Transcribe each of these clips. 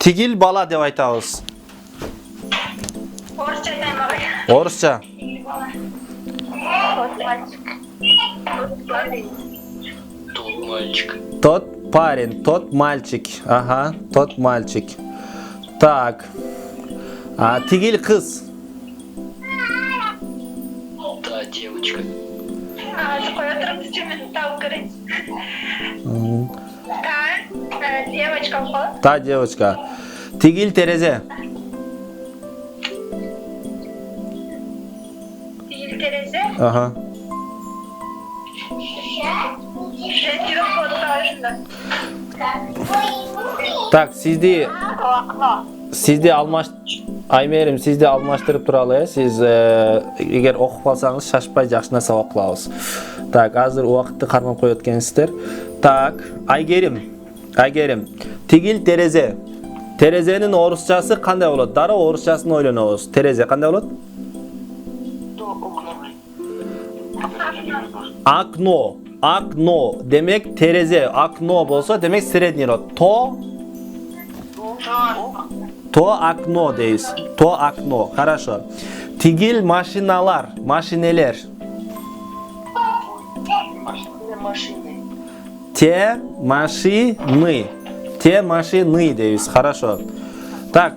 Тигил бала деп айтабыз. Орысча айтайын ағай. Орысча. Тот мальчик. Тот парень, тот мальчик. Ага, тот мальчик. Так. Тигил кыз. Та девочка. Қоя тұрып мен тауып көрейін. Та девочка ғой. Та девочка. Тигил терезе. Тигил терезе. Ага. Так, сизди Аймерим, сизди алмаштырып туралы, сиз эгер окуп калсаңыз шашпай жакшы нерсе окуп калабыз. Так, азыр убакытты кармап коет экенсиздер. Так, Айгерим. Тигил терезе. Терезенин орусчасы кандай болот? Дароо орусчасын ойлонобуз. Терезе кандай болот? Окно. Демек терезе окно болсо, демек средний род. То окно дейбиз. То окно. Хорошо. Тигил машиналар, машинелер. Те машины дейбиз. Хорошо. Так,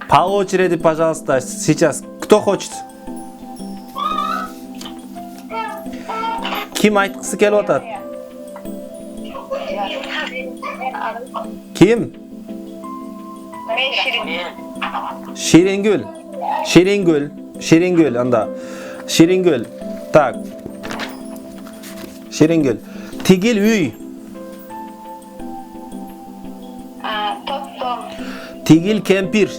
по очереди, пожалуйста, сейчас. Кто хочет? Ким айткысы келип атат? Ким? Ширингүл, анда. Ширингүл. Так. Ширингүл. Тигил үй. Том. Тигил кемпир.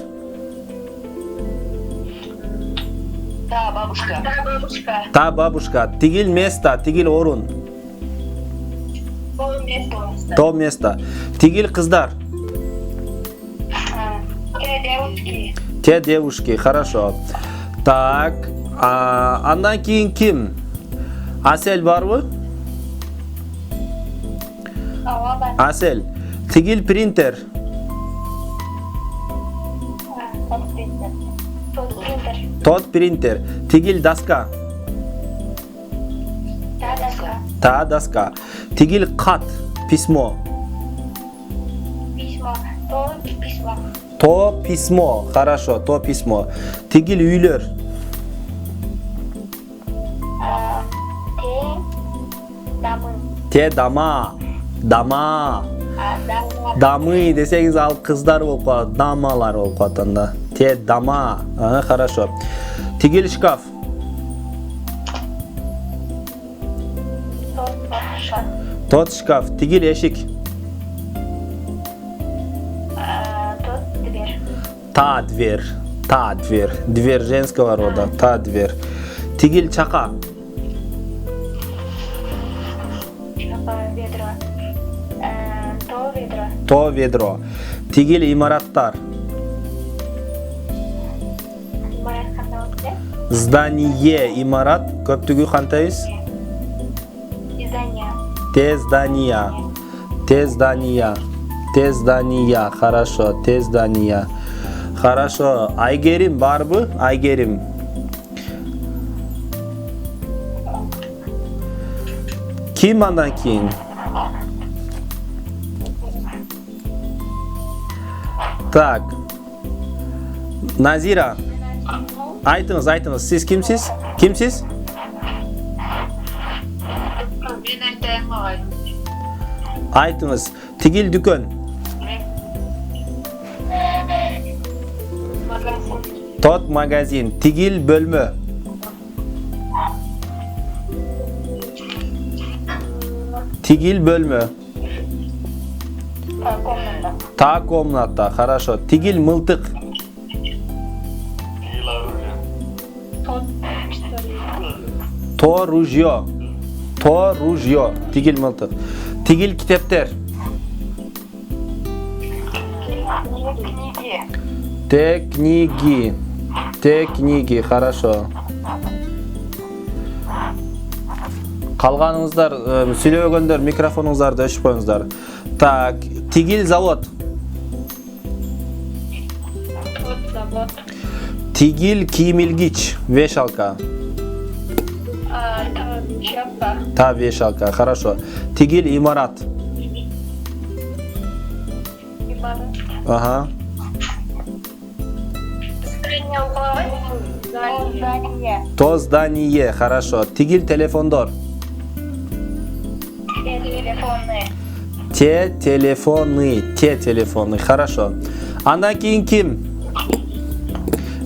Та бабушка. Тигил место, тигил орун. То место. Тигил кыздар. Те девушки. Хорошо. Так. Андан кийин ким? Асель барбы? Асель. Тигил принтер. Тот принтер. Тигил доска. Та доска. Тигил кат. Письмо. То письмо. Хорошо, то письмо. Тигил үйлөр. Те дама. Дамы десеңиз ал кыздар болуп калат, дамалар болуп калат анда. Те дама. Хорошо. Тигил шкаф. Тот шкаф. Тигил эшик. Та дверь. Дверь женского рода. Та дверь. Тигил чака. То ведро. Тигил имараттар. Здание, имарат, көптүгү кантайбыз? Те здания. Хорошо, те здания. Хорошо. Айгерим барбы? Айгерим. Ким андан кийин? Так. Назира. Айтыңыз. Сиз кимсиз? Мен айтайын ағай. Айтыңыз. Тигил дүкөн. Тот магазин. Тигил бөлмө. Та комната. Хорошо. Тигил мылтык. То ружье. Тигил мылтык. Тигил китептер. Те книги. Хорошо. Калганыңыздар, сүйлөгөндөр микрофонуңуздарды өчүп коюңуздар. Так, тигил завод. Вот. Тигил киім илгич, вешалка. Та шапка. Та вешалка, хорошо. Тигил имарат. Имарат. Ага. Здание угловое. Здание. То здание, хорошо. Тигил телефондор. Телефонные. Те телефоны, хорошо. Андан кейін ким?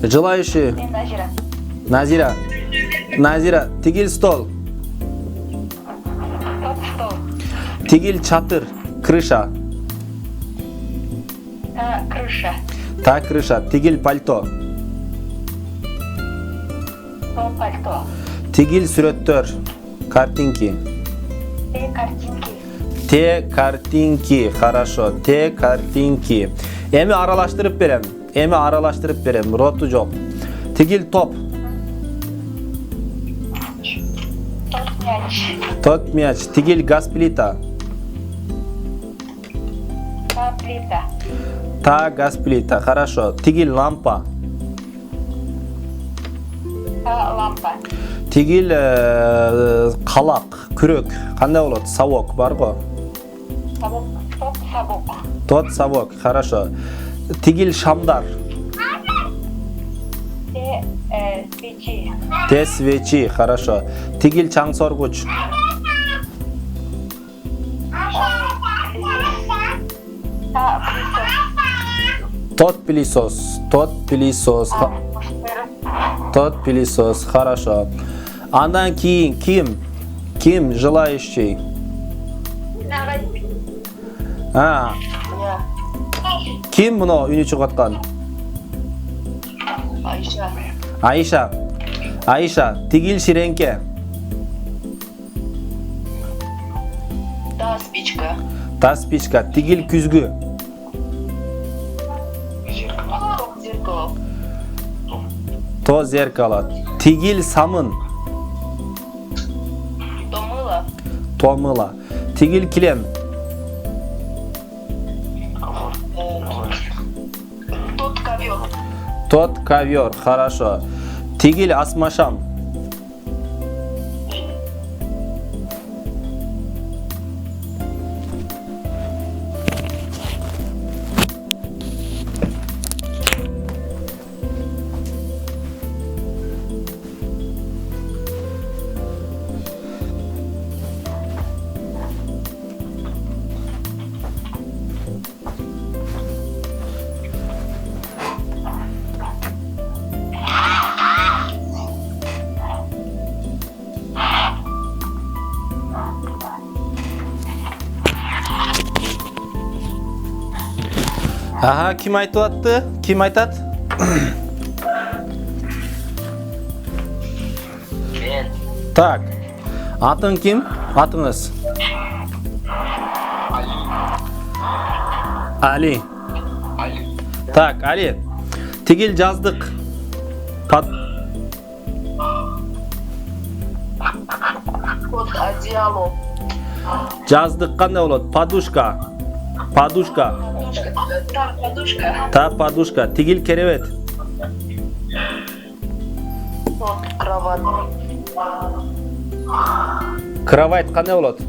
Желающий? Назира. Назира. Назира, тигил стол. Топ стол. Тигил чатыр, крыша. Крыша. Та крыша. Тигил пальто. То пальто. Тигил сүрөттөр, картинки. Картинки. Те картинки, хорошо. Те картинки. Эми аралаштырып берем. Роту жок. Тигил топ. Тот мяч. Тот мяч. Тигил газ плита. Та плита. Та газ плита, хорошо. Тигил лампа. Та лампа. Тигил калак, күрөк. Кандай болот? Савок бар го? Сабок. Топ сабок. Тот савок, хорошо. Тигил шамдар. Свечи. Те свечи, хорошо. Тигил чаң соргуч. Та пылесос. Тот пылесос, хорошо. Андан кейін ким желающий? Ким мына үйүнө чыгып аткан? Айша. Айша, тигил ширеңке. Та спичка. Та спичка, тигил күзгү. Зеркало. То зеркало. Тигил самын. То мыло. То мыло. Тигил килем. Тот ковер. Тот ковер, хорошо. Тигил асмашам. Ага, ким айтып атты? Ким айтат? Мен. Так. Атың ким? Атыңыз? Али. Так, Али. Тигил жаздык. Под одеяло. Жаздык кандай болот? Подушка. Подушка. Та подушка. Та подушка. Тигил керебет. Под кровать. Кровать кандай болот?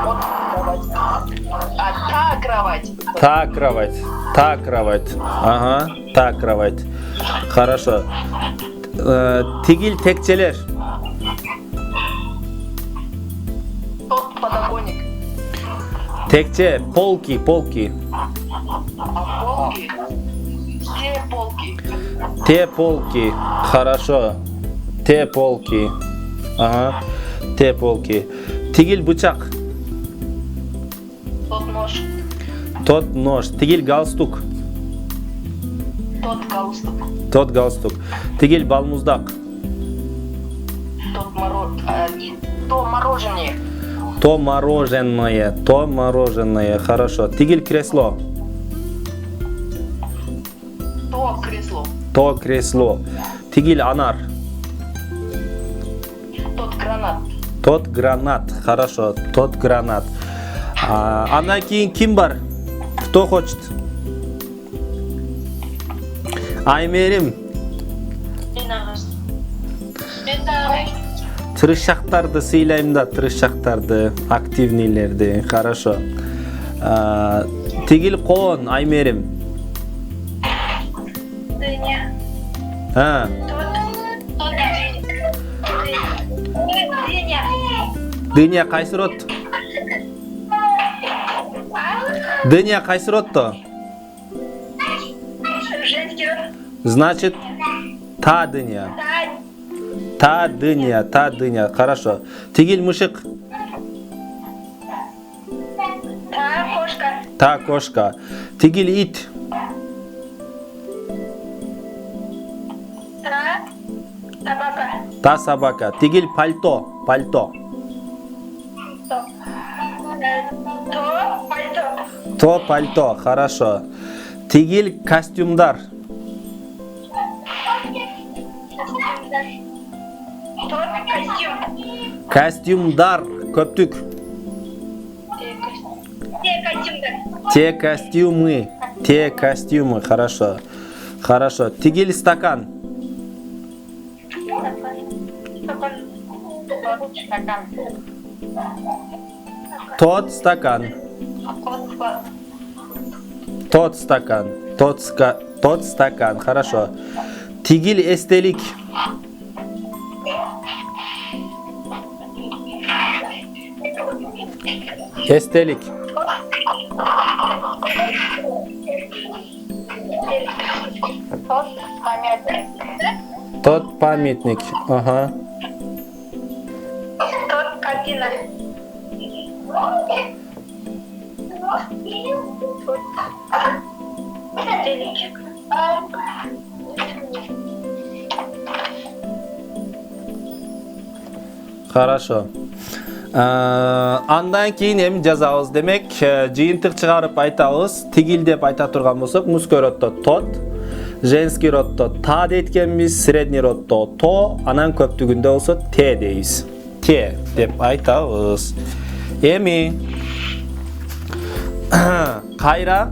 Под кровать. Та кровать. Та кровать. Та кровать. Ага, та кровать. Хорошо. Тигил текчелер. Тот подоконник. Текче, полки. Полки. Те полки. Хорошо. Те полки. Ага. Те полки. Тигил бычак. Тот нож. Тот нож. Тигил галстук. Тот галстук. Тот галстук. Тигил балмуздак. То мороженое. То мороженое. То мороженое. Хорошо. Тигил кресло. То кресло. То кресло. Тигил анар. Тот гранат. Тот гранат. Хорошо. Тот гранат. Андан кейін ким бар? Кто хочет? Аймерим, Мен ағыз. Мен ағыз. тырышчактарды сыйлайм да, тырышчактарды, активныйлерди. Хорошо. Тигил коон, Аймерим. Дыня. А, Дыня. дыня кайсы род? Дыня кайсы родто? Женский род. Значит, та дыня. Та дыня. Хорошо. Тигил мышык. Кошка. Та кошка. Тигил ит. Собака. Та собака. Тигил пальто. Пальто. То пальто. То пальто. Хорошо. Тигил костюмдар. То костюм. Костюмдар. Көптүк. Те костюмдар. Те костюмы. Хорошо. Хорошо. Тигил стакан. Стакан. Тот стакан. Тот стакан. Тот стакан. Хорошо. Тигил эстелик. Эстелик. Тот памятник. Ага. Тот картина. Телек. Хорошо. Андан кийин эми жазабыз. Демек, жыйынтык чыгарып айтабыз. Тигил деп айта турган болсок, мужской роддо тот, женский роддо та дейткенбиз, средний роддо то, анан көптүгүндө болсо те дейбиз. Те деп айтабыз. Эми кайра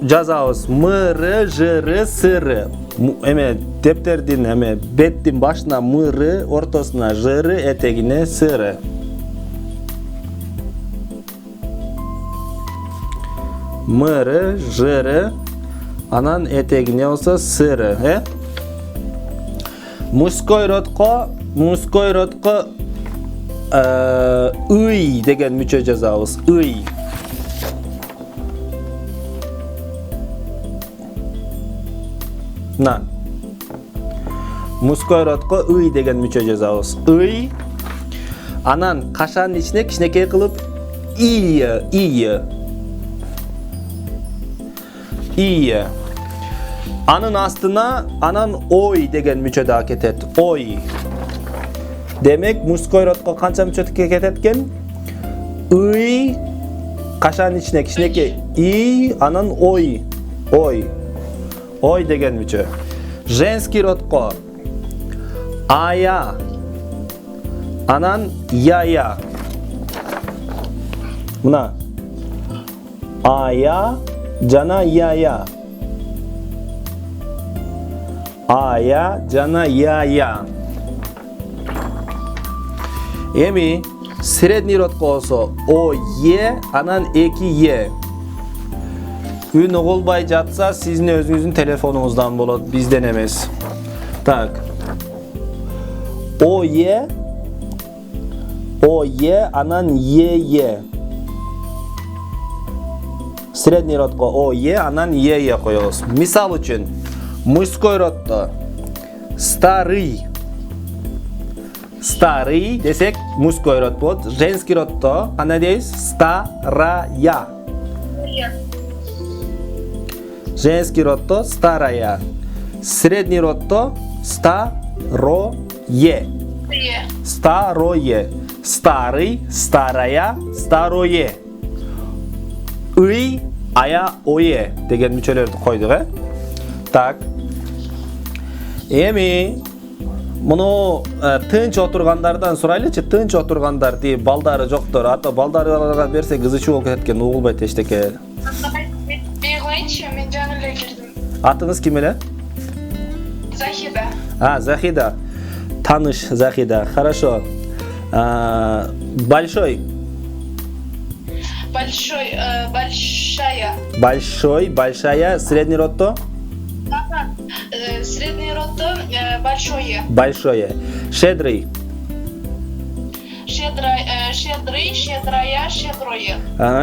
жазабыз. Мыры, жыры, сыры. Эме дептердин эме беттин башына мыры, ортосуна жыры, этегине сыры. Мыры, жыры, анан этегине болсо сыры, Мужской родко ый деген мүчө жазабыз. Ый. На. Мужской родко ый деген мүчө жазабыз. Ый. Анан кашанын ичине кичинекей кылып ий. Анын астына анан ой деген мүчө да кетет. Ой. Демек, мужской родко канча мүчө кетет экен? Ый. Кашанын ичине кичинекей ий, анан ой. Ой деген мүчө. Женский родко ая, анан яя. Мына ая жана яя. Ая жана яя. Эми средний родко болсо ое, анан эки е. Үн угулбай жатса, сиздин өзүңүздүн телефонуңуздан болот, бизден эмес. Так. Ое, анан е. Средний родко ое, анан е коебуз. Мисал үчүн, мужской роддо старый десек мужской род болот. Женский роддо кандай дейбиз? Старая. Женский роддо старая. Средний роддо старое. Старый, старая, старое. Ый, ая, ое деген мүчөлөрдү койдук, Так. Эми муну тынч отургандардан сурайлычы. Тынч отургандар дейп балдары жоктор, ата балдарга берсе кызычуу болуп кетет экен, угулбайт эчтеке. Ben koyayım, ben canı ile girdim. Атыңыз кім эле? Захида. Захида. Таныш Захида. Хорошо. Большой. Большая. Большой, большая, средний род то? Средний род большое. Большое. Щедрый. Щедрый, щедрая, щедрое.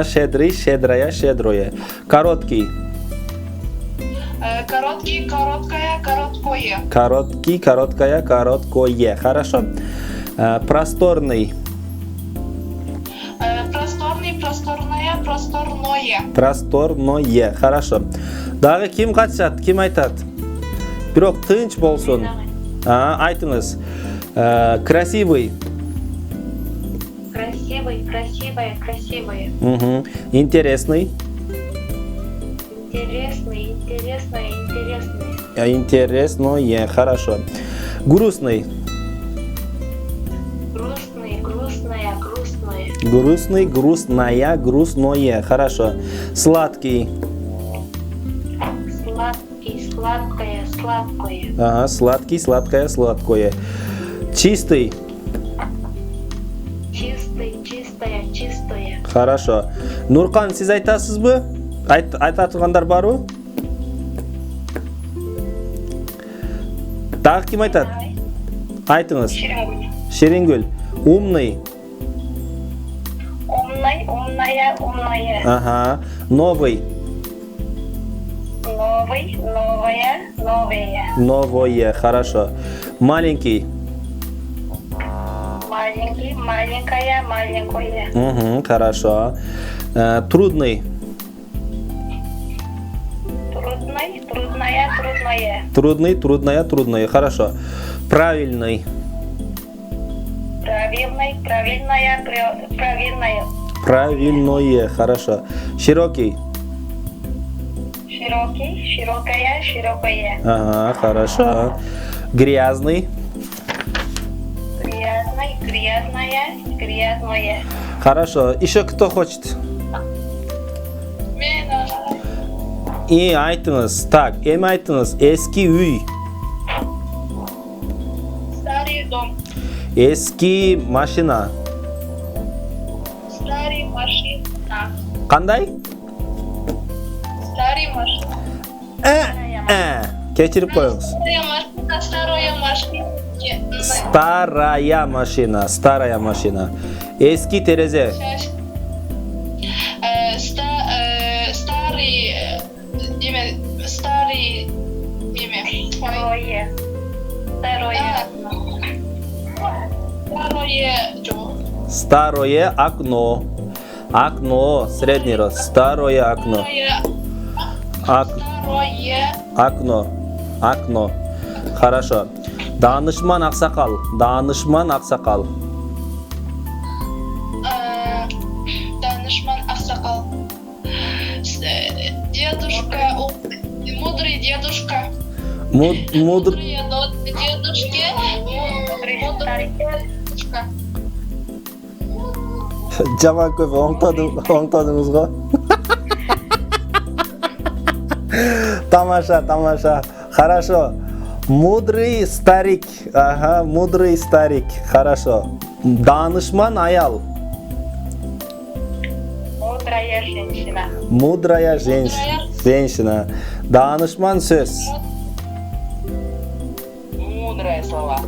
Щедрый, щедрая, щедрое. Короткий. Короткий, короткая, короткое. Короткий, короткая, короткое. Хорошо. Просторный. Просторный, просторная, просторное. Просторное. Хорошо. Дагы ким катышат? Ким айтат? Бирок тынч болсун. Айтыңыз. Красивый. Красивый, красивая, красивая. Интересный. Интересный, интересная, интересный. Интересное. Хорошо. Грустный. Грустный, грустная, грустное. Грустный, грустная, грустное. Хорошо. Сладкий. Сладкий, сладкое, сладкое. Сладкий, сладкое, сладкое. Чистый. Чистый, чистая, чистое. Хорошо. Нуркан, сиз айтасызбы? Айта тургандар барбы? Дагы ким айтат? Айтыңыз. Шерингүл. Умный. Умный, умная, умная. Новый. Новый, новая, новая. Новое. Хорошо. Маленький. Маленький, маленькая, маленькое. Хорошо. Трудный. Трудный, трудная, трудное. Трудный, трудная, трудное. Хорошо. Правильный. Правильный, правильная, правильное. Правильное. Хорошо. Широкий. Широкий, широкая, широкое. Хорошо. Грязный. Грязный, грязная, грязное. Хорошо. Еще кто хочет? И айтыңыз. Так, эми айтыңыз. Эски үй. Старый дом. Эски машина. Старый машина. Кандай? Старый машина. Кечирип коюңуз. Старая машина. Старая машина. Старая машина. Эски терезе. Старый Второе. Старое окно. Окно. Средний рост. Старое окно. Окно. Окно. Хорошо. Данышман аксакал. Данышман аксакал. Данышман аксакал. Дедушка. Мудрый дедушка. Мудрый. Дедушка. Жаман көп оңтодуңуз го. Тамаша, тамаша. Хорошо. Мудрый старик. Мудрый старик. Хорошо. Данышман аял. Мудрая женщина. Мудрая женщина. Данышман сөз. Мудрое слово.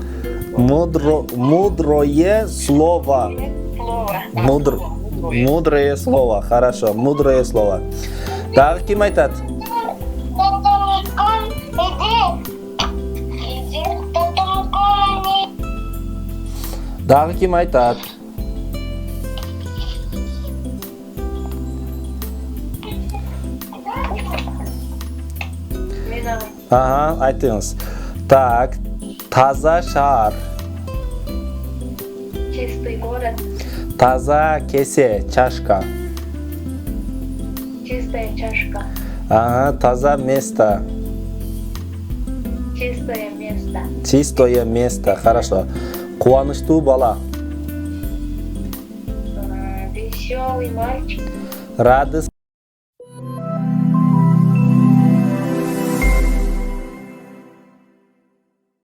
Мудрое слово. Мудрое слово. Хорошо. Мудрое слово. Дагы ким айтат? Дагы ким айтат? Айтыңыз. Так, таза шаар. Чистый город. Таза кесе, чашка. Чистая чашка. Таза место. Чистое место. Чистое место. Хорошо. Кубанычтуу бала. Веселый мальчик. Радостный.